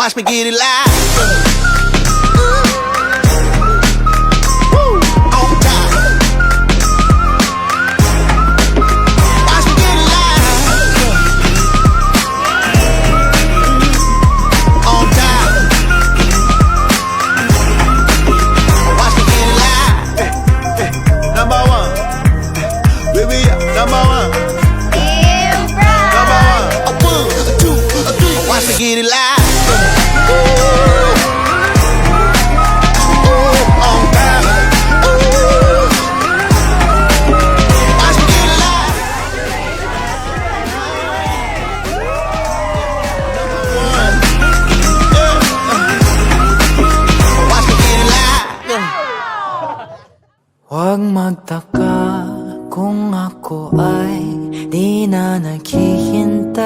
Watch me get it live. On top. Watch me get it live. On top. Watch me get it live. Number one. Baby, number one. Number one. A one, a two, a three. Watch me get it live. Huwag magtaka kung ako ay di na naghihintay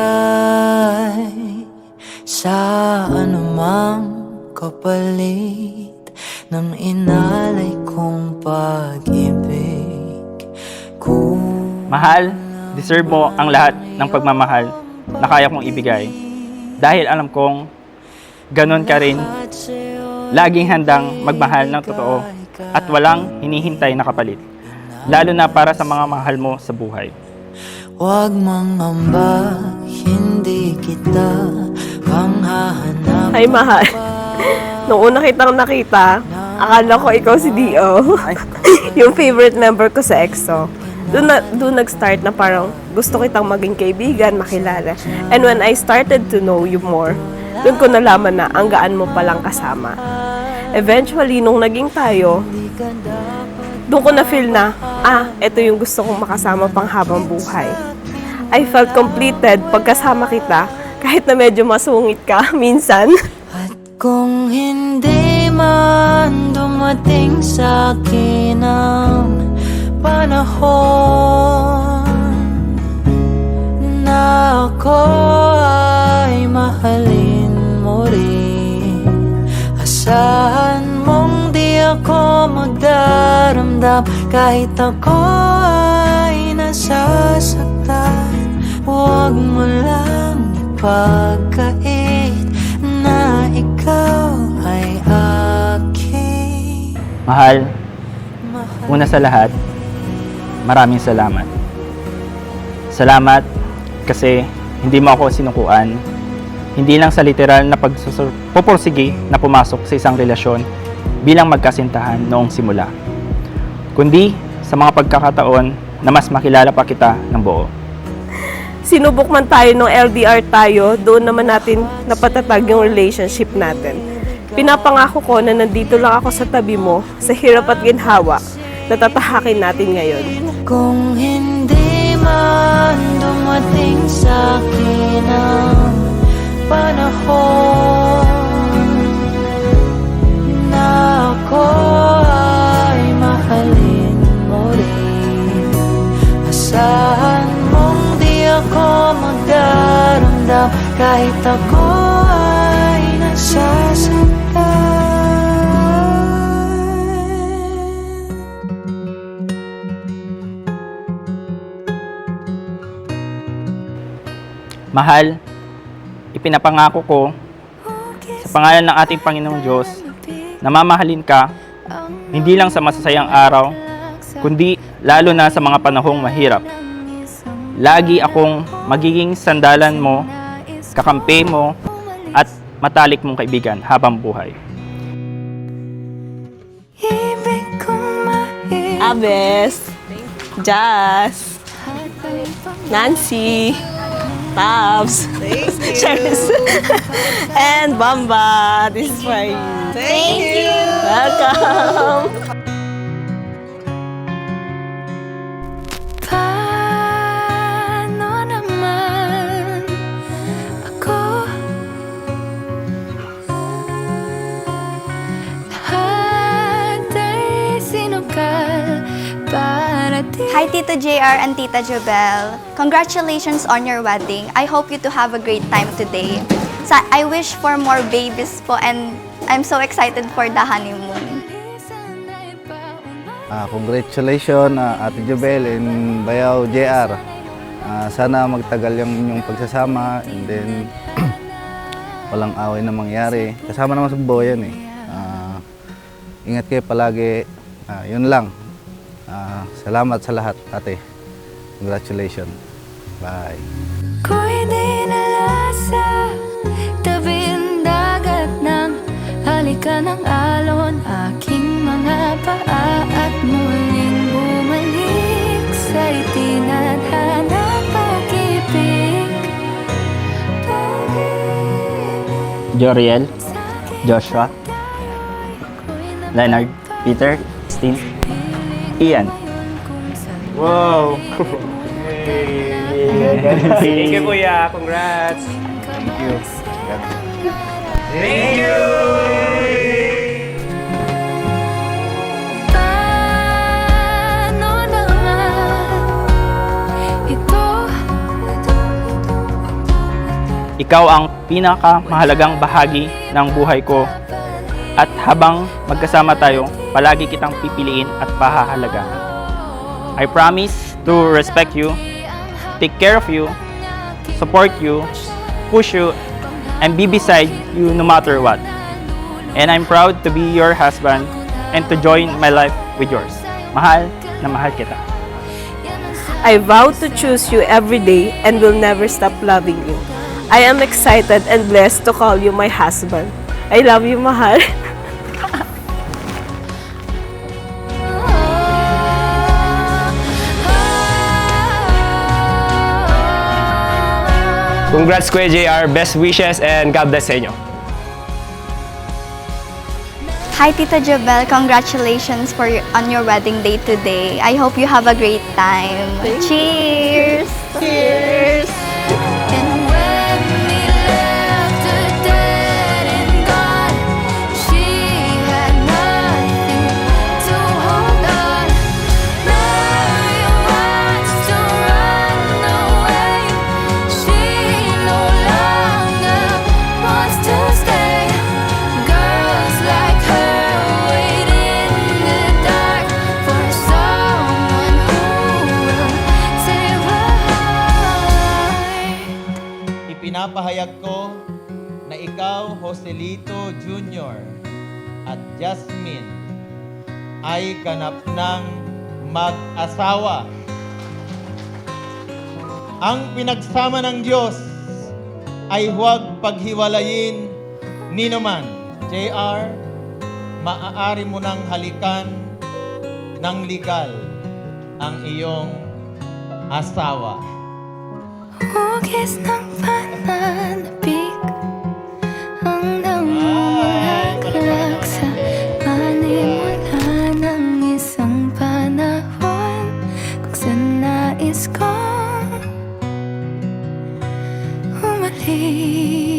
sa anumang kapalit ng inalay kong pag-ibig. Mahal, deserve mo ang lahat ng pagmamahal na kaya kong ibigay. Dahil alam kong ganun ka rin, laging handang magmahal ng totoo at walang hinihintay na kapalit. Lalo na para sa mga mahal mo sa buhay. Huwag mangamba, hindi kita panghahanap. Ay, mahal. Nung una kitang nakita, akala ko ikaw si Dio. Yung favorite member ko sa EXO. Doon nag-start na parang gusto kitang maging kaibigan, makilala. And when I started to know you more, doon ko nalaman na ang gaan mo palang kasama. Eventually, nung naging tayo, doon ko na-feel na, ito yung gusto kong makasama pang habang buhay. I felt completed pagkasama kita, kahit na medyo masungit ka minsan. At kung hindi man dumating sa akin ang panahon na ako ay mahalin mo rin, asahan mong di ako magdaramdam kahit ako ay nasasaktan. Huwag mo lang ipagkait na ikaw ay akin. Mahal, una sa lahat, maraming salamat. Salamat kasi hindi mo ako sinukuan. Hindi lang sa literal na pagpupursige na pumasok sa isang relasyon bilang magkasintahan noong simula, kundi sa mga pagkakataon na mas makilala pa kita ng buo. Sinubok man tayo nung LDR tayo, doon naman natin napatatag yung relationship natin. Pinapangako ko na nandito lang ako sa tabi mo, sa hirap at ginhawa, na tatahakin natin ngayon. Kung hindi man dumating sa akin ang panahon na ako ay mahalin mo rin, asahan mong di ako magdaramdam kahit ako ay nasasaktan. Mahal, ipinapangako ko sa pangalan ng ating Panginoong Diyos na mamahalin ka hindi lang sa masasayang araw, kundi lalo na sa mga panahong mahirap. Lagi akong magiging sandalan mo, kakampi mo, at matalik mong kaibigan habang buhay. Abes, Jazz, Nancy, Tabs, Cheris, and Bamba. This is for you. Thank you. Welcome. Paano naman ako? Lahat ay sinukal para di. Hi, Tito JR and Tita Jobel. Congratulations on your wedding. I hope you to have a great time today. I wish for more babies po and I'm so excited for the honeymoon. Congratulations Ate Jobel and Bayaw JR. Sana magtagal yung inyong pagsasama and then walang away na mangyari. Kasama naman sa buhay yan eh. Ingat kayo palagi. Yun lang. Salamat sa lahat, ate. Congratulations. Bye. Ko'y dinalasa, tabing dagat ng halika ng alon, aking mga paa at muling bumalik sa itinadhanang pag-ibig. Joriel, Joshua, Leonard, Peter, Christine, Ian. Wow! Thank you, Kuya. Congrats! Thank you. Thank you! Paano naman ito? Ikaw ang pinakamahalagang bahagi ng buhay ko at habang magkasama tayo, palagi kitang pipiliin at pahahalagahan. I promise to respect you, take care of you, support you, push you, and be beside you no matter what. And I'm proud to be your husband and to join my life with yours. Mahal na mahal kita. I vow to choose you every day and will never stop loving you. I am excited and blessed to call you my husband. I love you, mahal. Congrats, Kuya JR. Best wishes and God bless sa inyo. Hi, Tita Jobel. Congratulations on your wedding day today. I hope you have a great time. Cheers! Cheers! And when we left her dead and gone, she had nothing to hold on. Now you wants to run away. She no longer wants to stay. Girls like her wait in the dark for someone who will save her heart. Ipinapahayag ko na ikaw, Joselito Jr. at Jasmine ay ganap ng mag-asawa. Ang pinagsama ng Diyos ay huwag paghiwalayin ni naman. JR, maaari mo nang halikan ng legal ang iyong asawa. Hugis ng pananabik ang namumulaglag sa panimula ng isang panahon kung saan nais kong umalik.